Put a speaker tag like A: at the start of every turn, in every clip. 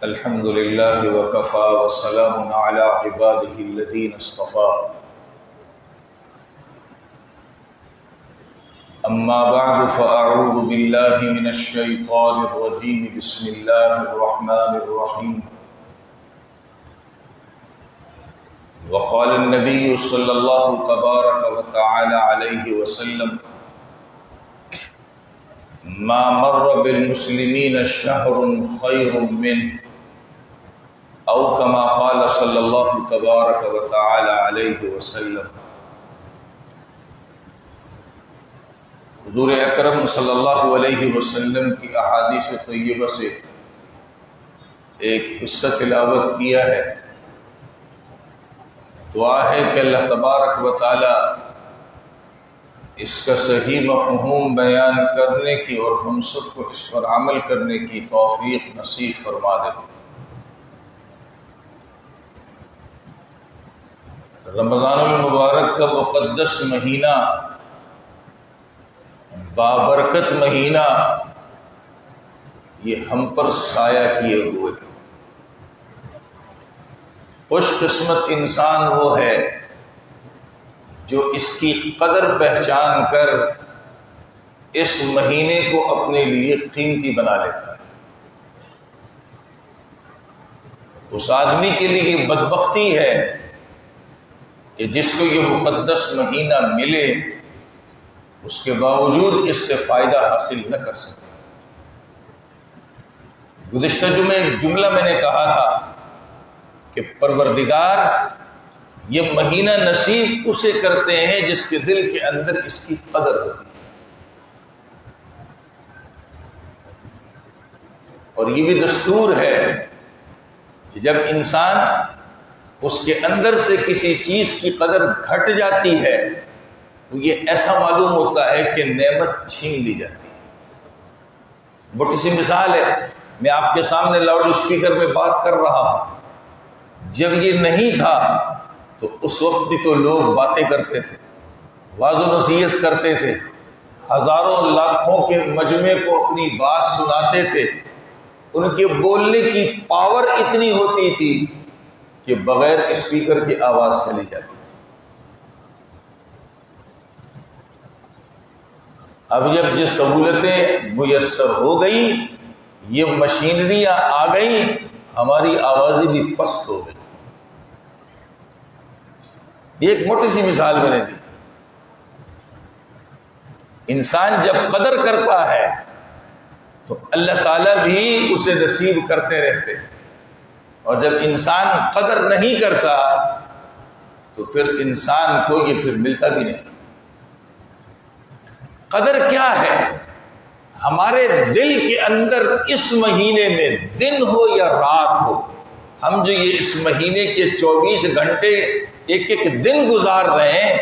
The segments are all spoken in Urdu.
A: الحمد لله وكفى وسلام على عباده الذين اصطفى أما بعد فأعوذ بالله من الشيطان الرجيم بسم الله الرحمن الرحيم وقال النبي صلى الله تبارك وتعالى عليه وسلم ما مر بالمسلمين شهر خير منه او كما قال صلى الله تبارك وتعالى عليه وسلم۔ حضور اکرم صلی اللہ علیہ وسلم کی احادیث طیبہ سے ایک حصہ تلاوت کیا ہے۔ دعا ہے کہ اللہ تبارک و تعالی اس کا صحیح مفہوم بیان کرنے کی اور ہم سب کو اس پر عمل کرنے کی توفیق نصیب فرما دے۔ رمضان المبارک کا مقدس مہینہ، بابرکت مہینہ، یہ ہم پر سایہ کیے ہوئے۔ خوش قسمت انسان وہ ہے جو اس کی قدر پہچان کر اس مہینے کو اپنے لیے قیمتی بنا لیتا ہے۔ اس آدمی کے لیے یہ بدبختی ہے کہ جس کو یہ مقدس مہینہ ملے، اس کے باوجود اس سے فائدہ حاصل نہ کر سکے۔ گزشتہ جملہ میں نے کہا تھا کہ پروردگار یہ مہینہ نصیب اسے کرتے ہیں جس کے دل کے اندر اس کی قدر ہوتی ہے، اور یہ بھی دستور ہے کہ جب انسان اس کے اندر سے کسی چیز کی قدر گھٹ جاتی ہے تو یہ ایسا معلوم ہوتا ہے کہ نعمت چھین لی جاتی ہے۔ بڑی سی مثال ہے، میں آپ کے سامنے لاؤڈ اسپیکر میں بات کر رہا ہوں، جب یہ نہیں تھا تو اس وقت بھی تو لوگ باتیں کرتے تھے، واعظ و نصیحت کرتے تھے، ہزاروں لاکھوں کے مجمع کو اپنی بات سناتے تھے، ان کے بولنے کی پاور اتنی ہوتی تھی کہ بغیر اسپیکر کی آواز چلی جاتی تھی۔ اب جب یہ سہولتیں میسر ہو گئی، یہ مشینریاں آ گئی، ہماری آوازیں بھی پست ہو گئی۔ یہ ایک موٹی سی مثال میں نے دی۔ انسان جب قدر کرتا ہے تو اللہ تعالیٰ بھی اسے نصیب کرتے رہتے ہیں، اور جب انسان قدر نہیں کرتا تو پھر انسان کو یہ پھر ملتا بھی نہیں۔ قدر کیا ہے؟ ہمارے دل کے اندر اس مہینے میں دن ہو یا رات ہو، ہم جو یہ اس مہینے کے 24 گھنٹے ایک ایک دن گزار رہے ہیں،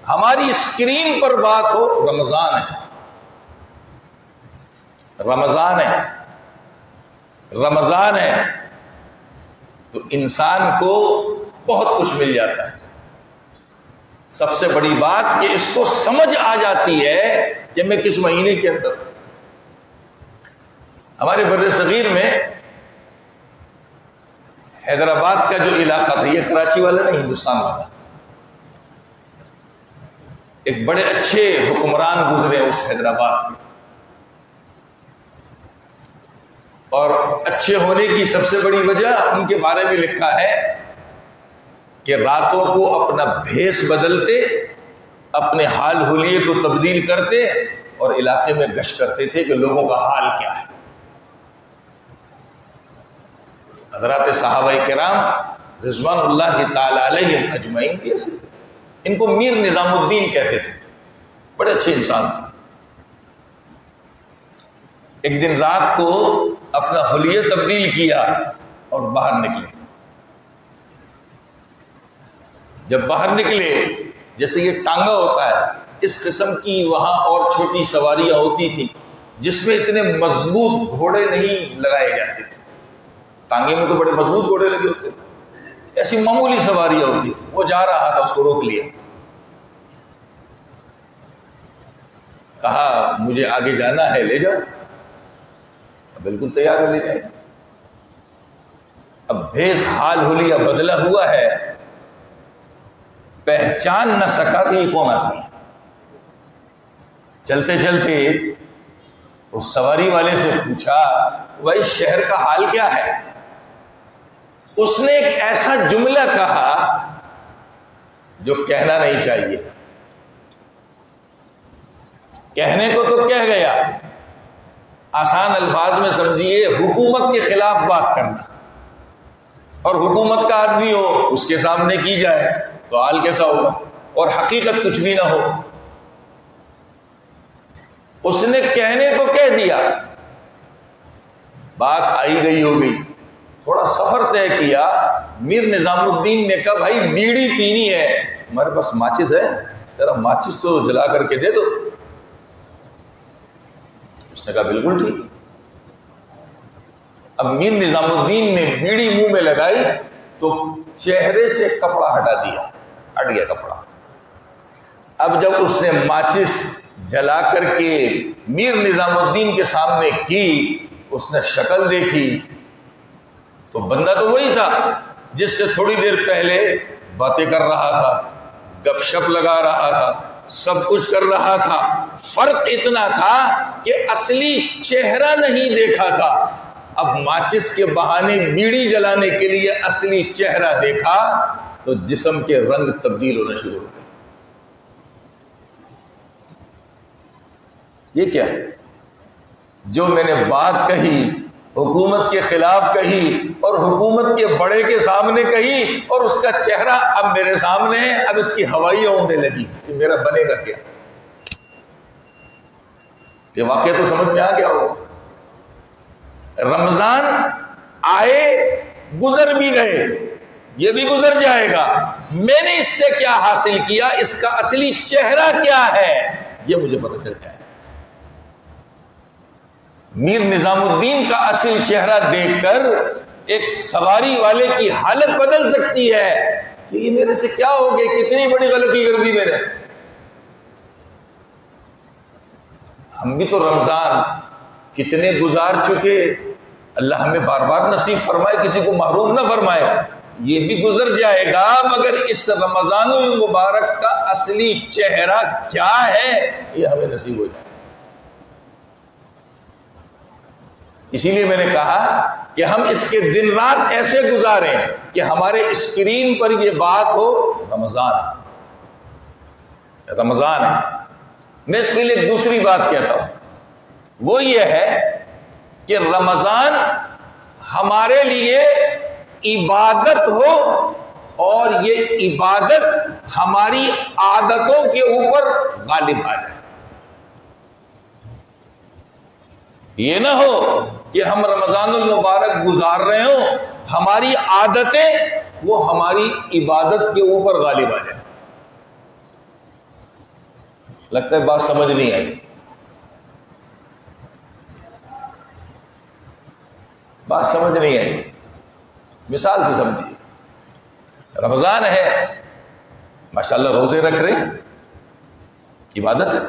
A: ہماری اسکرین پر بات ہو رمضان ہے، رمضان ہے، رمضان ہے، تو انسان کو بہت کچھ مل جاتا ہے۔ سب سے بڑی بات کہ اس کو سمجھ آ جاتی ہے کہ میں کس مہینے کے اندر۔ ہمارے بر صغیر میں حیدرآباد کا جو علاقہ تھا، یہ کراچی والا نہیں، ہندوستان والا، ایک بڑے اچھے حکمران گزرے اس حیدرآباد کے، اور اچھے ہونے کی سب سے بڑی وجہ ان کے بارے میں لکھا ہے کہ راتوں کو اپنا بھیس بدلتے، اپنے حال حلیے کو تبدیل کرتے اور علاقے میں گشت کرتے تھے کہ لوگوں کا حال کیا ہے۔ حضرات صحابہ کرام رضوان اللہ تعالی علیہم اجمعین، ان کو میر نظام الدین کہتے تھے، بڑے اچھے انسان تھے۔ ایک دن رات کو اپنا حلیہ تبدیل کیا اور باہر نکلے۔ جب باہر نکلے، جیسے یہ ٹانگا ہوتا ہے، اس قسم کی وہاں اور چھوٹی سواریاں ہوتی تھیں جس میں اتنے مضبوط گھوڑے نہیں لگائے جاتے تھے۔ ٹانگے میں تو بڑے مضبوط گھوڑے لگے ہوتے تھے، ایسی معمولی سواریاں ہوتی تھی۔ وہ جا رہا تھا، اس کو روک لیا، کہا مجھے آگے جانا ہے، لے جاؤ۔ بالکل تیار ہے، لے جائیں۔ اب بھیس حال حلیہ بدلا ہوا ہے، پہچان نہ سکا کہ یہ کون آدمی ہے۔ چلتے چلتے اس سواری والے سے پوچھا بھائی شہر کا حال کیا ہے؟ اس نے ایک ایسا جملہ کہا جو کہنا نہیں چاہیے تھا۔ کہنے کو تو کہہ گیا، آسان الفاظ میں سمجھیے حکومت کے خلاف بات کرنا، اور حکومت کا آدمی ہو اس کے سامنے کی جائے تو حال کیسا ہوگا، اور حقیقت کچھ بھی نہ ہو۔ اس نے کہنے کو کہہ دیا، بات آئی گئی ہو گئی، تھوڑا سفر طے کیا، میر نظام الدین نے کہا بھائی بیڑی پینی ہے، ہمارے پاس ماچس ہے، ذرا ماچس تو جلا کر کے دے دو۔ اس نے کہا بالکل ٹھیک۔ اب میر نظام الدین نے بیڑی منہ میں لگائی تو چہرے سے کپڑا ہٹا دیا، ہٹ گیا کپڑا۔ اب جب اس نے ماچس جلا کر کے میر نظام الدین کے سامنے کی، اس نے شکل دیکھی تو بندہ تو وہی تھا جس سے تھوڑی دیر پہلے باتیں کر رہا تھا، گپ شپ لگا رہا تھا، سب کچھ کر رہا تھا۔ فرق اتنا تھا کہ اصلی چہرہ نہیں دیکھا تھا، اب ماچس کے بہانے بیڑی جلانے کے لیے اصلی چہرہ دیکھا تو جسم کے رنگ تبدیل ہونا شروع ہو گئے۔ یہ کیا ہے؟ جو میں نے بات کہی حکومت کے خلاف کہی اور حکومت کے بڑے کے سامنے کہی، اور اس کا چہرہ اب میرے سامنے ہے، اب اس کی ہوائیاں اڑنے لگی کہ میرا بنے گا کیا؟ یہ واقعہ تو سمجھ میں آ گیا ہو۔ رمضان آئے گزر بھی گئے، یہ بھی گزر جائے گا، میں نے اس سے کیا حاصل کیا، اس کا اصلی چہرہ کیا ہے، یہ مجھے پتہ چل جائے۔ میر نظام الدین کا اصل چہرہ دیکھ کر ایک سواری والے کی حالت بدل سکتی ہے کہ یہ میرے سے کیا ہو گیا، کتنی بڑی غلطی کر دی میں نے۔ ہم بھی تو رمضان کتنے گزار چکے، اللہ ہمیں بار بار نصیب فرمائے، کسی کو محروم نہ فرمائے۔ یہ بھی گزر جائے گا، مگر اس رمضان المبارک کا اصلی چہرہ کیا ہے یہ ہمیں نصیب ہو جائے۔ اسی لیے میں نے کہا کہ ہم اس کے دن رات ایسے گزاریں کہ ہمارے اسکرین پر یہ بات ہو رمضان ہے، رمضان ہے۔ میں اس کے لیے ایک دوسری بات کہتا ہوں، وہ یہ ہے کہ رمضان ہمارے لیے عبادت ہو اور یہ عبادت ہماری عادتوں کے اوپر غالب آ جائے۔ یہ نہ ہو کہ ہم رمضان المبارک گزار رہے ہوں، ہماری عادتیں وہ ہماری عبادت کے اوپر غالب آ جائیں۔ لگتا ہے بات سمجھ نہیں آئی، بات سمجھ نہیں آئی۔ مثال سے سمجھیے، رمضان ہے، ماشاءاللہ روزے رکھ رہے، عبادت ہے،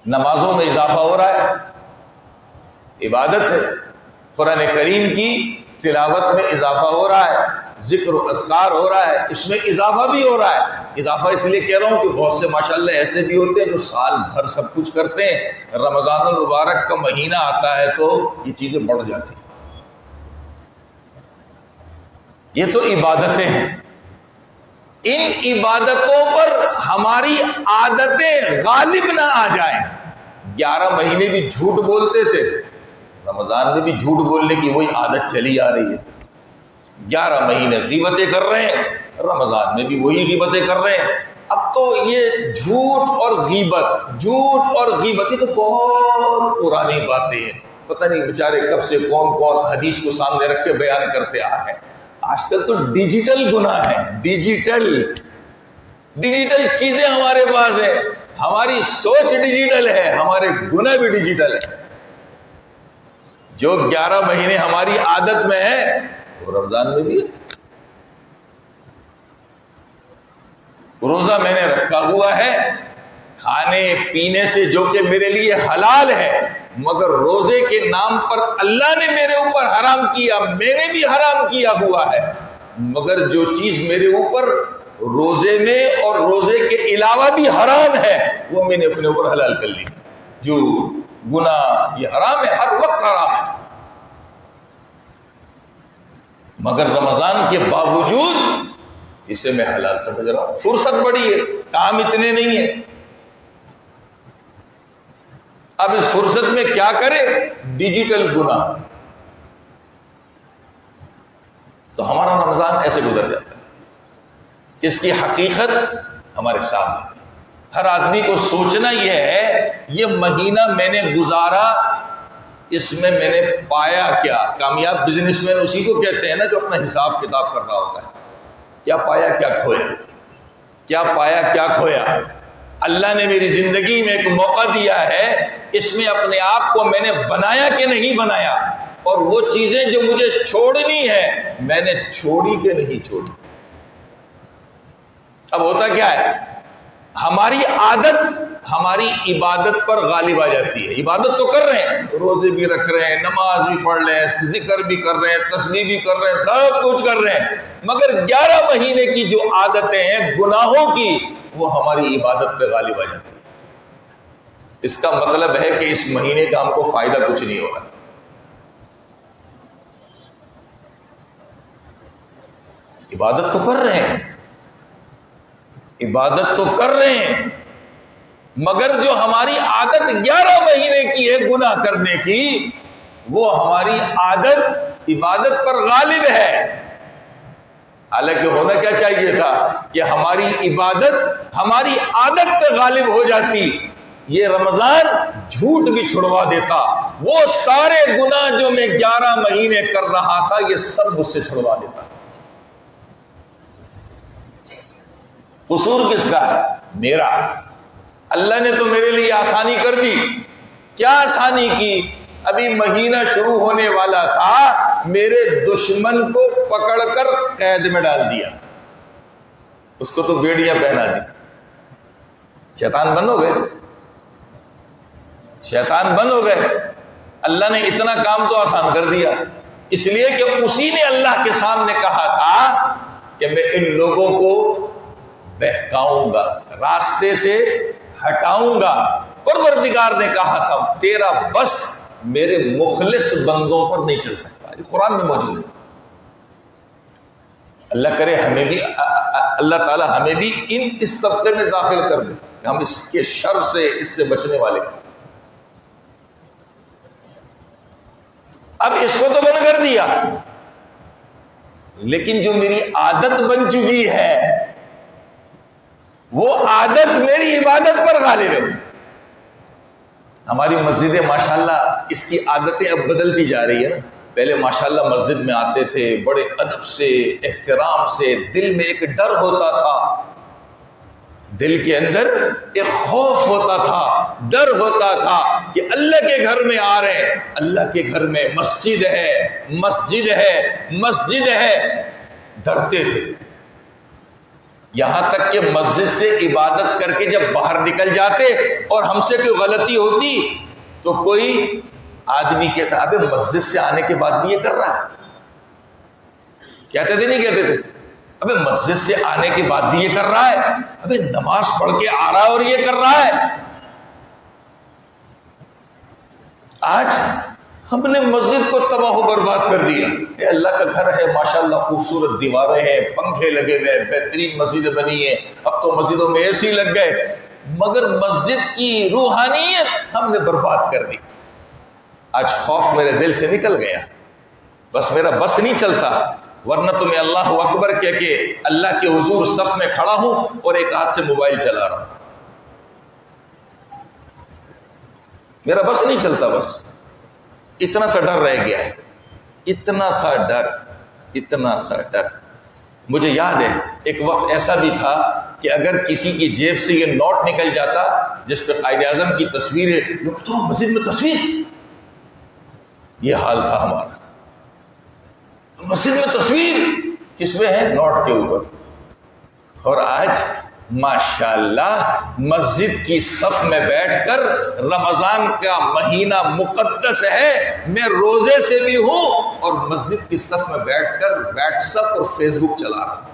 A: نمازوں میں اضافہ ہو رہا ہے، عبادت ہے، قرآن کریم کی تلاوت میں اضافہ ہو رہا ہے، ذکر و اذکار ہو رہا ہے، اس میں اضافہ بھی ہو رہا ہے۔ اضافہ اس لیے کہہ رہا ہوں کہ بہت سے ماشاءاللہ ایسے بھی ہوتے ہیں جو سال بھر سب کچھ کرتے ہیں، رمضان المبارک کا مہینہ آتا ہے تو یہ چیزیں بڑھ جاتی ہیں۔ یہ تو عبادتیں ہیں، ان عبادتوں پر ہماری عادتیں غالب نہ آ جائیں۔ 11 مہینے بھی جھوٹ بولتے تھے، رمضان میں بھی جھوٹ بولنے کی وہی عادت چلی آ رہی ہے۔ 11 مہینے غیبتیں کر رہے ہیں، رمضان میں بھی وہی غیبتیں کر رہے ہیں۔ اب تو یہ جھوٹ اور غیبت یہ تو بہت پرانی باتیں ہیں، پتہ نہیں بیچارے کب سے کون کون حدیث کو سامنے رکھ کے بیان کرتے آ رہے ہیں۔ آج کل تو ڈیجیٹل گناہ ہے، ڈیجیٹل چیزیں ہمارے پاس ہے، ہماری سوچ ڈیجیٹل ہے، ہمارے گناہ بھی ڈیجیٹل ہے۔ جو 11 مہینے ہماری عادت میں ہے وہ رمضان میں بھی ہے۔ روزہ میں نے رکھا ہوا ہے، کھانے پینے سے جو کہ میرے لیے حلال ہے، مگر روزے کے نام پر اللہ نے میرے اوپر حرام کیا، میں نے بھی حرام کیا ہوا ہے، مگر جو چیز میرے اوپر روزے میں اور روزے کے علاوہ بھی حرام ہے وہ میں نے اپنے اوپر حلال کر لی۔ جو گناہ یہ حرام ہے، ہر وقت حرام ہے، مگر رمضان کے باوجود اسے میں حلال سمجھ رہا ہوں۔ فرصت بڑی ہے، کام اتنے نہیں ہیں، اب اس فرصت میں کیا کرے؟ ڈیجیٹل گناہ۔ تو ہمارا رمضان ایسے گزر جاتا ہے۔ اس کی حقیقت ہمارے سامنے ہے۔ ہر آدمی کو سوچنا یہ ہے، یہ مہینہ میں نے گزارا، اس میں نے پایا کیا؟ کامیاب بزنس مین اسی کو کہتے ہیں نا جو اپنا حساب کتاب کر رہا ہوتا ہے، کیا پایا کیا کھویا، کیا پایا کیا کھویا۔ اللہ نے میری زندگی میں ایک موقع دیا ہے، اس میں اپنے آپ کو میں نے بنایا کہ نہیں بنایا، اور وہ چیزیں جو مجھے چھوڑنی ہے میں نے چھوڑی کہ نہیں چھوڑی۔ اب ہوتا کیا ہے، ہماری عادت ہماری عبادت پر غالب آ جاتی ہے۔ عبادت تو کر رہے ہیں، روزے بھی رکھ رہے ہیں، نماز بھی پڑھ رہے ہیں، ذکر بھی کر رہے ہیں، تسبیح بھی کر رہے ہیں، سب کچھ کر رہے ہیں، مگر 11 مہینے کی جو عادتیں ہیں گناہوں کی، وہ ہماری عبادت پہ غالب آ جاتی ہے۔ اس کا مطلب ہے کہ اس مہینے کا ہم کو فائدہ کچھ نہیں ہوگا۔ عبادت تو کر رہے ہیں، عبادت تو کر رہے ہیں، مگر جو ہماری عادت 11 مہینے کی ہے گناہ کرنے کی، وہ ہماری عادت عبادت پر غالب ہے۔ حالانکہ ہونا کیا چاہیے تھا کہ ہماری عبادت ہماری عادت پہ غالب ہو جاتی، یہ رمضان جھوٹ بھی چھڑوا دیتا، وہ سارے گناہ جو میں 11 مہینے کر رہا تھا یہ سب مجھ سے چھڑوا دیتا۔ قصور کس کا ہے؟ میرا۔ اللہ نے تو میرے لیے آسانی کر دی۔ کیا آسانی کی؟ ابھی مہینہ شروع ہونے والا تھا، میرے دشمن کو پکڑ کر قید میں ڈال دیا، اس کو تو بیڑیاں پہنا دی۔ شیطان بند ہو گئے، شیطان بند ہو گئے۔ اللہ نے اتنا کام تو آسان کر دیا، اس لیے کہ اسی نے اللہ کے سامنے کہا تھا کہ میں ان لوگوں کو بہکاؤں گا، راستے سے ہٹاؤں گا۔ پروردگار نے کہا تھا تیرا بس میرے مخلص بندوں پر نہیں چل سکتا، یہ قرآن میں موجود ہے۔ اللہ کرے ہمیں بھی، اللہ تعالی ہمیں بھی اس طبقے میں داخل کر دے کہ ہم اس کے شر سے، اس سے بچنے والے۔ اب اس کو تو بند کر دیا، لیکن جو میری عادت بن چکی ہے وہ عادت میری عبادت پر غالب ہے۔ ہماری مسجدیں ماشاءاللہ اس کی عادتیں اب بدلتی جا رہی ہے نا۔ پہلے ماشاءاللہ مسجد میں آتے تھے بڑے ادب سے، احترام سے، دل میں ایک ڈر ہوتا تھا، دل کے اندر ایک خوف ہوتا تھا، ڈر ہوتا تھا کہ اللہ کے گھر میں آ رہے ہیں، اللہ کے گھر میں مسجد ہے، مسجد ہے، مسجد ہے، ڈرتے تھے۔ یہاں تک کہ مسجد سے عبادت کر کے جب باہر نکل جاتے اور ہم سے کوئی غلطی ہوتی تو کوئی آدمی کہتا ابے مسجد سے آنے کے بعد بھی یہ کر رہا ہے، کہتے تھے نہیں کہتے تھے؟ ابے مسجد سے آنے کے بعد بھی یہ کر رہا ہے، ابے نماز پڑھ کے آ رہا ہے اور یہ کر رہا ہے۔ آج ہم نے مسجد کو تباہ و برباد کر دیا۔ اے اللہ کا گھر ہے ماشاءاللہ، خوبصورت دیواریں ہیں، پنکھے لگے ہوئے ہیں، بہترین مسجد بنی ہے، اب تو مسجدوں میں اے سی لگ گئے، مگر مسجد کی روحانیت ہم نے برباد کر دی۔ آج خوف میرے دل سے نکل گیا، بس میرا بس نہیں چلتا، ورنہ تو میں اللہ اکبر کہہ کے اللہ کے حضور صف میں کھڑا ہوں اور ایک ہاتھ سے موبائل چلا رہا ہوں۔ میرا بس نہیں چلتا، بس اتنا سا ڈر رہ گیا ہے، اتنا سا ڈر، اتنا سا ڈر۔ مجھے یاد ہے ایک وقت ایسا بھی تھا کہ اگر کسی کی جیب سے یہ نوٹ نکل جاتا جس پہ قائد اعظم کی تصویر ہے، لوگ تو مسجد میں تصویر، یہ حال تھا ہمارا۔ مسجد میں تصویر کس میں ہے؟ نوٹ کے اوپر۔ اور آج ماشاءاللہ مسجد کی صف میں بیٹھ کر، رمضان کا مہینہ مقدس ہے، میں روزے سے بھی ہوں اور مسجد کی صف میں بیٹھ کر واٹس ایپ اور فیس بک چلا رہا ہوں۔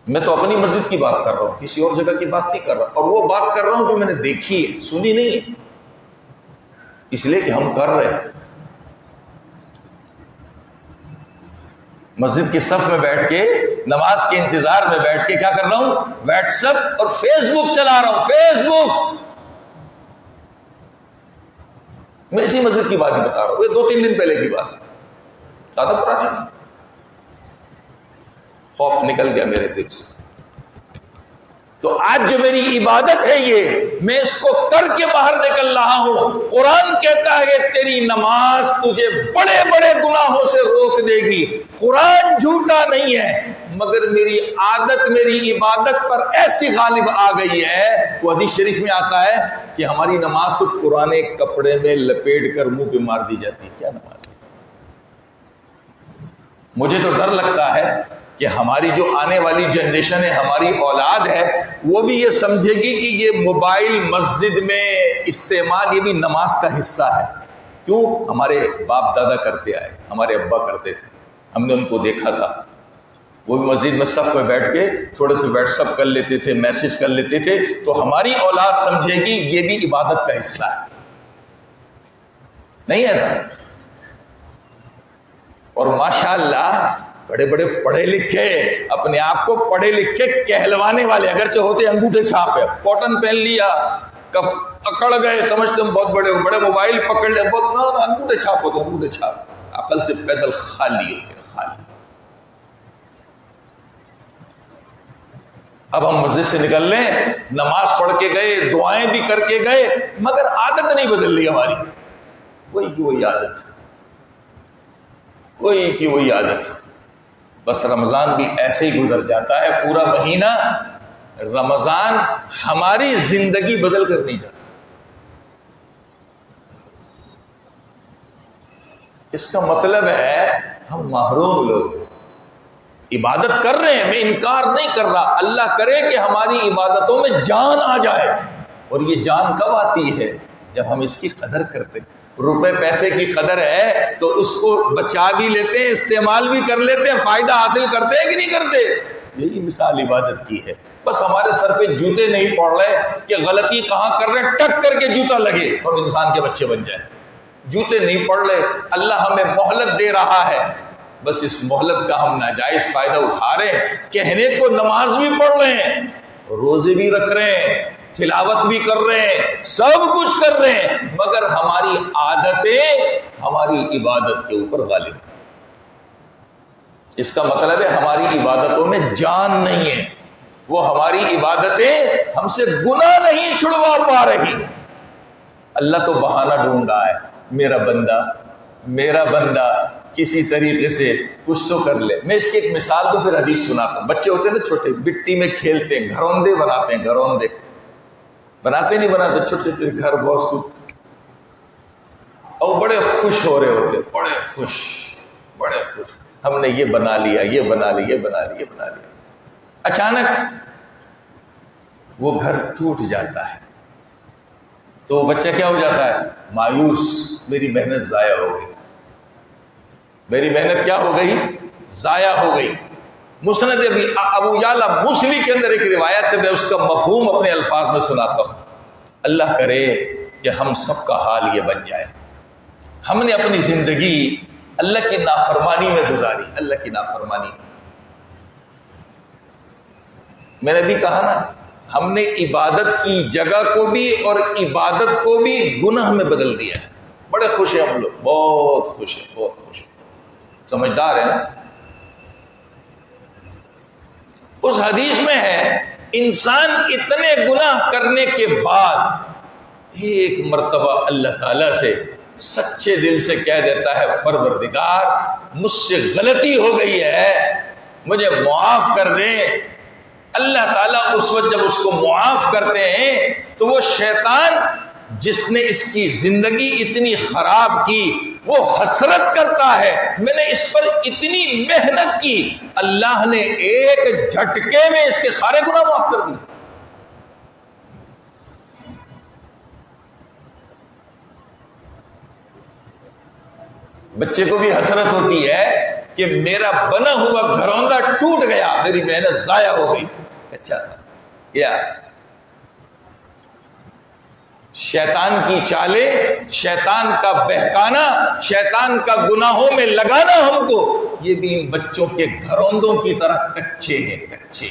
A: میں تو اپنی مسجد کی بات کر رہا ہوں، کسی اور جگہ کی بات نہیں کر رہا، اور وہ بات کر رہا ہوں جو میں نے دیکھی ہے، سنی نہیں ہے، اس لیے کہ ہم کر رہے ہیں۔ مسجد کی صف میں بیٹھ کے، نماز کے انتظار میں بیٹھ کے کیا کر رہا ہوں؟ واٹس ایپ اور فیس بک چلا رہا ہوں، فیس بک۔ میں اسی مسجد کی بات ہی بتا رہا ہوں، یہ 2-3 دن پہلے کی بات ہے، زیادہ پرانی نہیں۔ خوف نکل گیا میرے دل سے۔ تو آج جو میری عبادت ہے، یہ میں اس کو کر کے باہر نکل رہا ہوں۔ قرآن کہتا ہے کہ تیری نماز تجھے بڑے بڑے گناہوں سے روک دے گی۔ قرآن جھوٹا نہیں ہے، مگر میری عادت میری عبادت پر ایسی غالب آ گئی ہے، وہ حدیث شریف میں آتا ہے کہ ہماری نماز تو پرانے کپڑے میں لپیٹ کر منہ پہ مار دی جاتی ہے۔ کیا نماز ہے؟ مجھے تو ڈر لگتا ہے کہ ہماری جو آنے والی جنریشن ہے، ہماری اولاد ہے، وہ بھی یہ سمجھے گی کہ یہ موبائل مسجد میں استعمال یہ بھی نماز کا حصہ ہے۔ کیوں؟ ہمارے باپ دادا کرتے آئے، ہمارے ابا کرتے تھے، ہم نے ان کو دیکھا تھا، وہ بھی مسجد میں صف میں بیٹھ کے تھوڑے سے واٹس ایپ کر لیتے تھے، میسج کر لیتے تھے، تو ہماری اولاد سمجھے گی یہ بھی عبادت کا حصہ ہے۔ نہیں ایسا؟ اور ماشاءاللہ بڑے بڑے پڑھے لکھے، اپنے آپ کو پڑھے لکھے کہلوانے والے، اگرچہ ہوتے انگوٹھے چھاپ ہے، کاٹن پہن لیا، اکڑ گئے، سمجھتے ہم بہت بڑے بڑے، موبائل پکڑ لے، بہت انگوٹھے چھاپ ہوتے، انگوٹھے چھاپ، عقل سے پیدل خالی ہوتے، خالی۔ اب ہم مسجد سے نکل لیں، نماز پڑھ کے گئے، دعائیں بھی کر کے گئے، مگر عادت نہیں بدل رہی ہماری، وہی کی وہی عادت، وہی کی وہی عادت۔ بس رمضان بھی ایسے ہی گزر جاتا ہے، پورا مہینہ رمضان ہماری زندگی بدل کر نہیں جاتا۔ اس کا مطلب ہے ہم محروم لوگ ہیں۔ عبادت کر رہے ہیں، میں انکار نہیں کر رہا، اللہ کرے کہ ہماری عبادتوں میں جان آ جائے، اور یہ جان کب آتی ہے؟ جب ہم اس کی قدر کرتے ہیں۔ روپے پیسے کی قدر ہے تو اس کو بچا بھی لیتے ہیں، استعمال بھی کر لیتے ہیں، فائدہ حاصل کرتے ہیں کہ نہیں کرتے؟ یہی مثال عبادت کی ہے۔ بس ہمارے سر پہ جوتے نہیں پڑ رہے کہ غلطی کہاں کر رہے، ٹک کر کے جوتا لگے اور انسان کے بچے بن جائے۔ جوتے نہیں پڑ رہے، اللہ ہمیں مہلت دے رہا ہے، بس اس مہلت کا ہم ناجائز فائدہ اٹھا رہے ہیں۔ کہنے کو نماز بھی پڑھ رہے ہیں، روزے بھی رکھ رہے ہیں، تلاوت بھی کر رہے ہیں، سب کچھ کر رہے ہیں، مگر ہماری عادتیں ہماری عبادت کے اوپر غالب ہیں۔ اس کا مطلب ہے ہماری عبادتوں میں جان نہیں ہے، وہ ہماری عبادتیں ہم سے گناہ نہیں چھڑوا پا رہی۔ اللہ تو بہانہ ڈھونڈ رہا ہے، میرا بندہ کسی طریقے سے کچھ تو کر لے۔ میں اس کی ایک مثال تو پھر حدیث سناتا ہوں۔ بچے ہوتے ہیں نا چھوٹے، مٹی میں کھیلتے ہیں، گھروندے بناتے ہیں، گھروندے بناتے نہیں بناتے، چھوٹے چھوٹے گھر بہت کچھ، اور بڑے خوش ہو رہے ہوتے، بڑے خوش، ہم نے یہ بنا لیا، یہ بنا لیا۔ اچانک وہ گھر ٹوٹ جاتا ہے تو وہ بچہ کیا ہو جاتا ہے؟ مایوس، میری محنت ضائع ہو گئی، میری محنت کیا ہو گئی؟ ضائع ہو گئی۔ مسند ابو یعلا مسلی کے اندر ایک روایت ہے، میں اس کا مفہوم اپنے الفاظ میں سناتا ہوں۔ اللہ کرے کہ ہم سب کا حال یہ بن جائے، ہم نے اپنی زندگی اللہ کی نافرمانی میں گزاری، اللہ کی نافرمانی میں۔ میں نے بھی کہا نا، ہم نے عبادت کی جگہ کو بھی اور عبادت کو بھی گناہ میں بدل دیا ہے۔ بڑے خوش ہیں ہم لوگ، بہت خوش ہیں، سمجھدار ہیں۔ اس حدیث میں ہے، انسان اتنے گناہ کرنے کے بعد ایک مرتبہ اللہ تعالیٰ سے سچے دل سے کہہ دیتا ہے، پروردگار مجھ سے غلطی ہو گئی ہے، مجھے معاف کر دے۔ اللہ تعالیٰ اس وقت جب اس کو معاف کرتے ہیں تو وہ شیطان جس نے اس کی زندگی اتنی خراب کی وہ حسرت کرتا ہے میں نے اس پر اتنی محنت کی، اللہ نے ایک جھٹکے میں اس کے سارے گناہ معاف کر دیے۔ بچے کو بھی حسرت ہوتی ہے کہ میرا بنا ہوا گھروندہ ٹوٹ گیا، میری محنت ضائع ہو گئی، اچھا تھا کیا؟ شیطان کی چالیں، شیطان کا بہکانا، شیطان کا گناہوں میں لگانا ہم کو، یہ بھی ان بچوں کے گھروندوں کی طرح کچے ہیں، کچے۔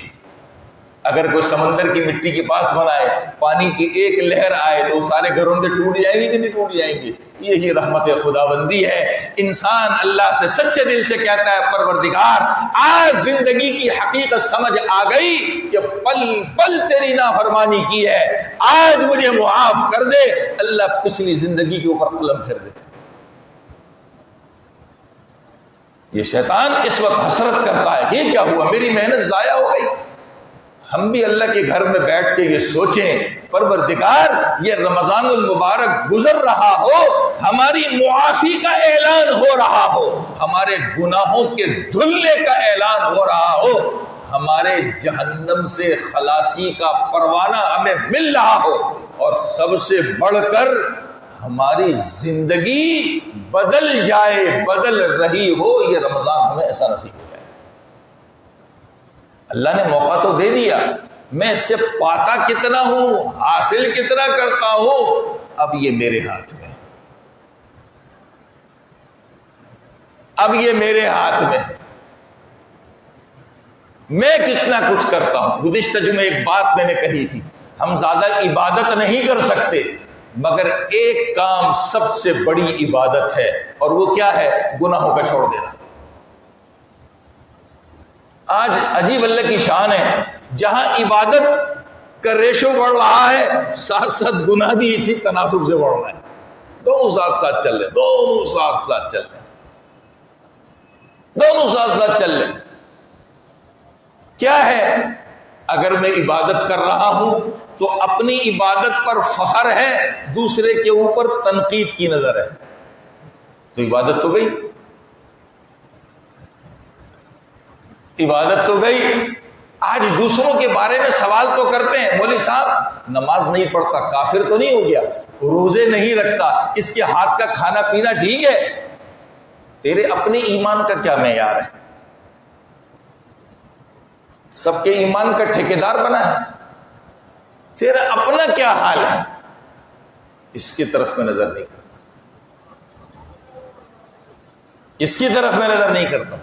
A: اگر کوئی سمندر کی مٹی کے پاس بنائے، پانی کی ایک لہر آئے تو سارے گھروندے ٹوٹ جائیں گے کہ نہیں ٹوٹ جائیں گے؟ یہی رحمت خداوندی ہے۔ انسان اللہ سے سچے دل سے کہتا ہے پروردگار آج زندگی کی حقیقت سمجھ آ گئی کہ پل پل تیری نافرمانی کی ہے، آج مجھے معاف کر دے، اللہ پچھلی زندگی کے اوپر قلم پھیر دیتا۔ یہ شیطان اس وقت حسرت کرتا ہے کہ یہ کیا ہوا، میری محنت ضائع ہو گئی۔ ہم بھی اللہ کے گھر میں بیٹھ کے یہ سوچیں پروردگار یہ رمضان المبارک گزر رہا ہو، ہماری معافی کا اعلان ہو رہا ہو، ہمارے گناہوں کے دھلنے کا اعلان ہو رہا ہو، ہمارے جہنم سے خلاصی کا پروانہ ہمیں مل رہا ہو، اور سب سے بڑھ کر ہماری زندگی بدل جائے، بدل رہی ہو، یہ رمضان ہمیں ایسا نصیب ہو جائے۔ اللہ نے موقع تو دے دیا، میں اس سے پاتا کتنا ہوں، حاصل کتنا کرتا ہوں، اب یہ میرے ہاتھ میں، اب یہ میرے ہاتھ میں، میں کتنا کچھ کرتا ہوں۔ گزشتہ جمعے ایک بات میں نے کہی تھی، ہم زیادہ عبادت نہیں کر سکتے مگر ایک کام سب سے بڑی عبادت ہے، اور وہ کیا ہے؟ گناہوں کا چھوڑ دینا۔ آج عجیب اللہ کی شان ہے، جہاں عبادت کا ریشو بڑھ رہا ہے ساتھ ساتھ گناہ بھی اسی تناسب سے بڑھ رہا ہے، دونوں ساتھ ساتھ چل رہے، دونوں ساتھ ساتھ چل رہے، دونوں ساتھ ساتھ چل رہے۔ کیا ہے؟ اگر میں عبادت کر رہا ہوں تو اپنی عبادت پر فخر ہے، دوسرے کے اوپر تنقید کی نظر ہے، تو عبادت تو گئی، عبادت تو گئی۔ آج دوسروں کے بارے میں سوال تو کرتے ہیں، مولوی صاحب نماز نہیں پڑھتا، کافر تو نہیں ہو گیا؟ روزے نہیں رکھتا، اس کے ہاتھ کا کھانا پینا ٹھیک ہے؟ تیرے اپنے ایمان کا کیا معیار ہے؟ سب کے ایمان کا ٹھیکیدار بنا ہے، تیرا اپنا کیا حال ہے؟ اس کی طرف میں نظر نہیں کرتا، اس کی طرف میں نظر نہیں کرتا۔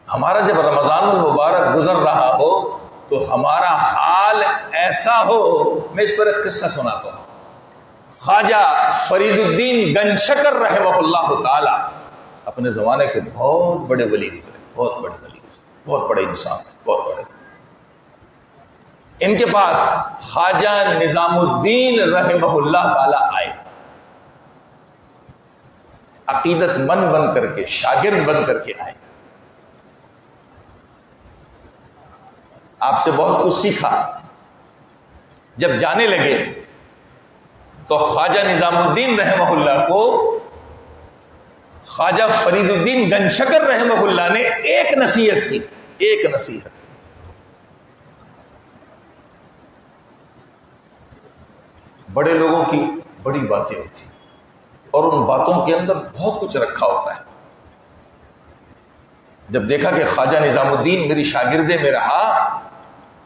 A: ہمارا جب رمضان المبارک گزر رہا ہو تو ہمارا حال ایسا ہو، میں اس پر ایک قصہ سناتا ہوں۔ خواجہ فرید الدین گنشکر رحمہ اللہ تعالی اپنے زمانے کے بہت بڑے ولی گزرے، بہت بڑے ولی گزرے، بہت بڑے انسان، بہت بڑے۔ ان کے پاس خواجہ نظام الدین رحمہ اللہ تعالی آئے، عقیدت مند بن کر کے، شاگرد بن کر کے آئے، آپ سے بہت کچھ سیکھا۔ جب جانے لگے تو خواجہ نظام الدین رحمہ اللہ کو خواجہ فرید الدین گنشکر رحمہ اللہ نے ایک نصیحت کی، ایک نصیحت۔ بڑے لوگوں کی بڑی باتیں ہوتی اور ان باتوں کے اندر بہت کچھ رکھا ہوتا ہے۔ جب دیکھا کہ خواجہ نظام الدین میری شاگردے میں رہا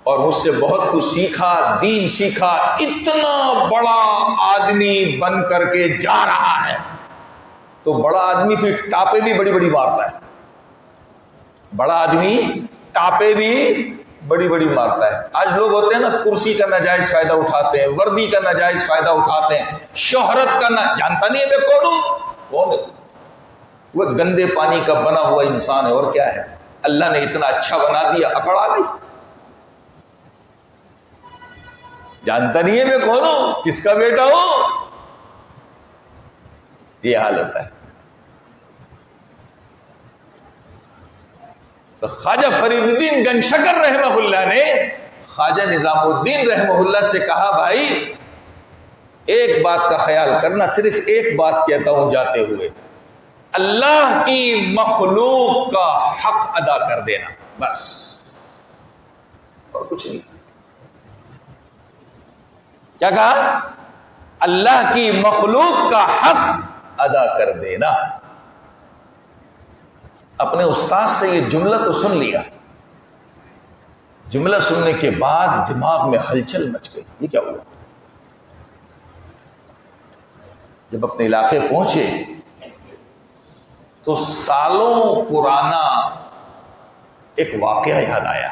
A: اور مجھ سے بہت کچھ سیکھا، دین سیکھا، اتنا بڑا آدمی بن کر کے جا رہا ہے، تو بڑا آدمی پھر ٹاپے بھی بڑی بڑی مارتا ہے، بڑا آدمی ٹاپے بھی بڑی بڑی مارتا ہے۔ آج لوگ ہوتے ہیں نا، کرسی کا ناجائز فائدہ اٹھاتے ہیں، وردی کا ناجائز فائدہ اٹھاتے ہیں، شہرت کا جانتا نہیں ہے میں کون ہوں، کون ہے وہ؟ گندے پانی کا بنا ہوا انسان ہے، اور کیا ہے؟ اللہ نے اتنا اچھا بنا دیا، اکڑ آ گئی، جانتا نہیں ہے میں کون ہوں، کس کا بیٹا ہوں، یہ حال ہوتا ہے۔ تو خواجہ فرید الدین گنشکر رحمہ اللہ نے خواجہ نظام الدین رحمہ اللہ سے کہا، بھائی ایک بات کا خیال کرنا، صرف ایک بات کہتا ہوں جاتے ہوئے، اللہ کی مخلوق کا حق ادا کر دینا، بس، اور کچھ نہیں۔ کیا کہا؟ اللہ کی مخلوق کا حق ادا کر دینا۔ اپنے استاد سے یہ جملہ تو سن لیا، جملہ سننے کے بعد دماغ میں ہلچل مچ گئی، یہ کیا ہوا؟ جب اپنے علاقے پہنچے تو سالوں پرانا ایک واقعہ یاد آیا۔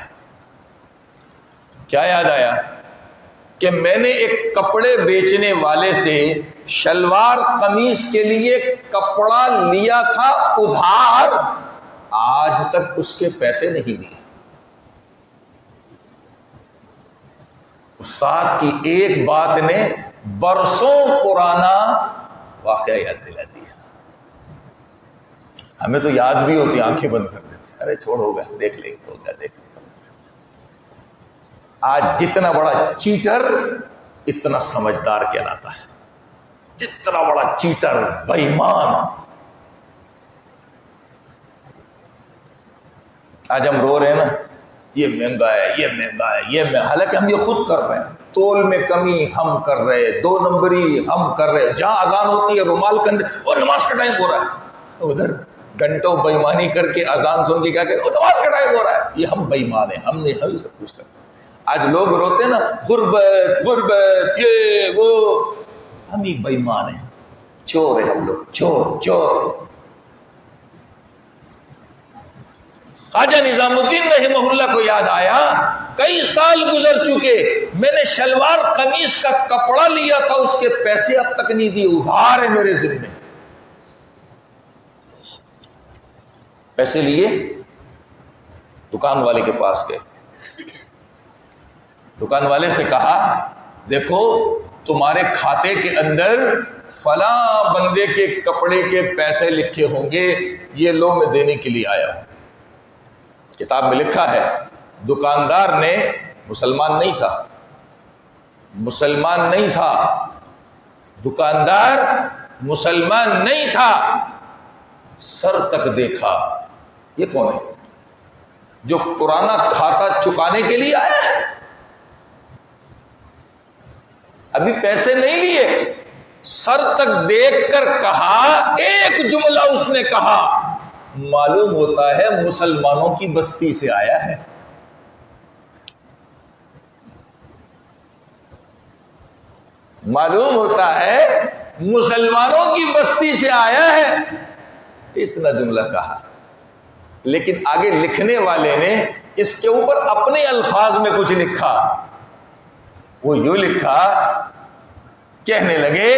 A: کیا یاد آیا؟ کہ میں نے ایک کپڑے بیچنے والے سے شلوار قمیص کے لیے کپڑا لیا تھا ادھار، آج تک اس کے پیسے نہیں دیے۔ استاد کی ایک بات نے برسوں پرانا واقعہ یاد دلا دیا۔ ہمیں تو یاد بھی ہوتی، آنکھیں بند کر دیتے، ارے چھوڑ، ہوگا دیکھ لیں گے، ہوگا دیکھ لیں گے۔ آج جتنا بڑا چیٹر اتنا سمجھدار کہلاتا ہے، جتنا بڑا چیٹر، بے ایمان۔ آج ہم رو رہے ہیں نا، یہ مہنگا ہے، یہ مہنگا ہے، یہ مہنگا، حالانکہ ہم یہ خود کر رہے ہیں۔ تول میں کمی ہم کر رہے، 2 نمبری ہم کر رہے، جہاں اذان ہوتی ہے رومال کندھے، اور نماز کا ٹائم ہو رہا ہے، ادھر گھنٹوں بے ایمانی کر کے اذان سن کے کیا کہ نماز کا ٹائم ہو رہا ہے۔ یہ ہم بے ایمان ہیں، ہم نے ہی سب کچھ کر۔ آج لوگ روتے ہیں نا، غربت غربت، یہ وہ، ہم ہی بے ایمان ہیں، چور ہیں ہم لوگ، چور چور۔ خواجہ نظام الدین رحمہ اللہ کو یاد آیا، کئی سال گزر چکے، میں نے شلوار قمیص کا کپڑا لیا تھا، اس کے پیسے اب تک نہیں دیے، ادھار ہے میرے ذمہ۔ پیسے لیے، دکان والے کے پاس گئے، دکان والے سے کہا، دیکھو تمہارے کھاتے کے اندر فلاں بندے کے کپڑے کے پیسے لکھے ہوں گے، یہ لو میں دینے کے لیے آیا ہوں۔ کتاب میں لکھا ہے، دکاندار نے، مسلمان نہیں تھا، مسلمان نہیں تھا، دکاندار مسلمان نہیں تھا، سر تک دیکھا، یہ کون ہے جو پرانا کھاتا چکانے کے لیے آیا ہے؟ ابھی پیسے نہیں لیے، سر تک دیکھ کر کہا، ایک جملہ اس نے کہا، معلوم ہوتا ہے مسلمانوں کی بستی سے آیا ہے۔ معلوم ہوتا ہے مسلمانوں کی بستی سے آیا ہے، اتنا جملہ کہا۔ لیکن آگے لکھنے والے نے اس کے اوپر اپنے الفاظ میں کچھ لکھا، وہ یوں لکھا، کہنے لگے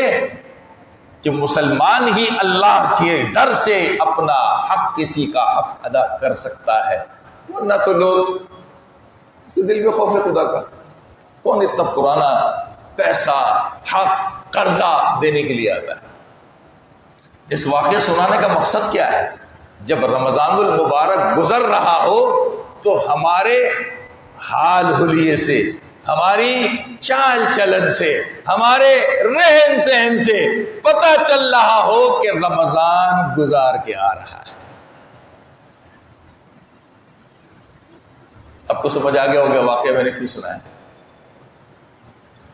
A: کہ مسلمان ہی اللہ کے ڈر سے اپنا حق، کسی کا حق ادا کر سکتا ہے، ورنہ تو لوگ اس کے دل میں خوف خدا کا، کون اتنا پرانا پیسہ، حق، قرضہ دینے کے لیے آتا ہے۔ اس واقعہ سنانے کا مقصد کیا ہے؟ جب رمضان المبارک گزر رہا ہو تو ہمارے حال حلیے سے، ہماری چال چلن سے، ہمارے رہن سہن سے پتہ چل رہا ہو کہ رمضان گزار کے آ رہا ہے۔ اب تو سمجھ آ گیا ہوگا واقعہ میں نے کیوں سنا ہے۔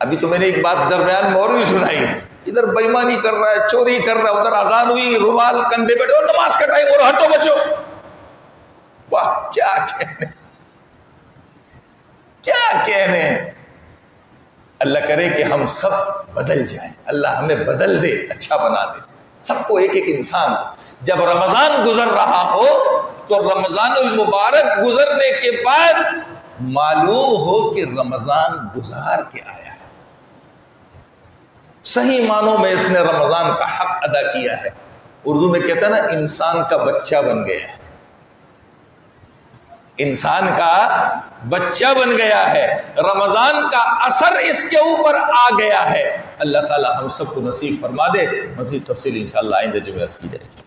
A: ابھی تو میں نے ایک بات درمیان میں اور بھی سنائی، ادھر بے ایمانی کر رہا ہے، چوری کر رہا ہے، ادھر اذان ہوئی، رومال کندھے پہ، اور نماز کا ٹائم ہو رہا، ہٹو بچو۔ واہ، کیا کہنے، کیا کہنے۔ اللہ کرے کہ ہم سب بدل جائیں، اللہ ہمیں بدل دے، اچھا بنا دے سب کو۔ ایک ایک انسان جب رمضان گزر رہا ہو تو رمضان المبارک گزرنے کے بعد معلوم ہو کہ رمضان گزار کے آیا ہے، صحیح معنوں میں اس نے رمضان کا حق ادا کیا ہے۔ اردو میں کہتا ہے نا، انسان کا بچہ بن گیا ہے، انسان کا بچہ بن گیا ہے، رمضان کا اثر اس کے اوپر آ گیا ہے۔ اللہ تعالی ہم سب کو نصیب فرما دے۔ مزید تفصیل انشاءاللہ آئندہ جمعہ عرض کی جائے گی۔